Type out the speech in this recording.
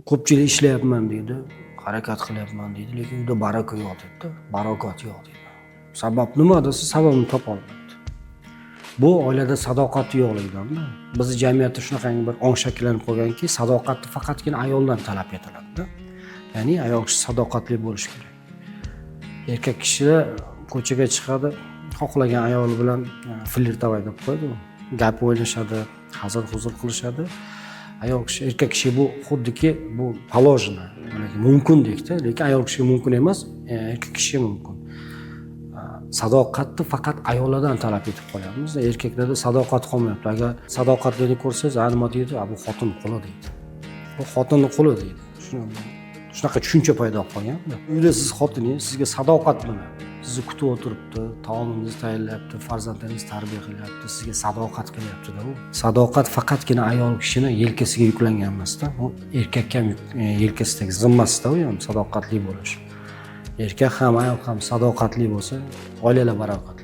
Ko'pchilik ishlayapman deydi, harakat qilyapman deydi, lekin uyda baraka yo'q deydi, barokat yo'q deydi. Sabab nima desa, sababini topa olmaydi. Bu oilada sadoqat yo'qligidanmi? Bizning jamiyatda shunaqangi bir ong shakllanib qolganki, sadoqatni faqatgina ayoldan talab etiladi. Ya'ni ayol kishi sadoqatli bo'lishi kerak. Erkak kishilar ko'chaga chiqadi, xohlagan ayoli bilan flirtavay deb qo'yadi. Gap o'ynashadi, hazil-huzul qilishadi. Ayol kishi, erkak kishi bu xuddiki bu положено, mumkin deydi, lekin ayol kishiga mumkin emas, erkak kishiga mumkin. Sadoqatni faqat ayollardan talab etib qolyapmiz. Erkaklarda sadoqat qolmayapti. Agar sadoqatlilik ko'rsangiz, nima deydi? Bu xotin qo'li deydi. Bu xotinning qo'li deydi. Shunaqa tushuncha paydo bo'lib qolgan-da. Uyda siz xotiningiz sizga sadoqat bilan sizni kutib o'tiribdi, taomingizni tayyorlayapti, farzandlaringizni tarbiya qilyapti, sizga sadoqat qilyapti-da u. Sadoqat faqatgina ayol kishini yelkasiga yuklangan emas-da. U erkakka ham yelkasidagi zimmasida u ham sadoqatli bo'lish. Erkak ham ayol ham sadoqatli bo'lsa, oilalar baroqatli.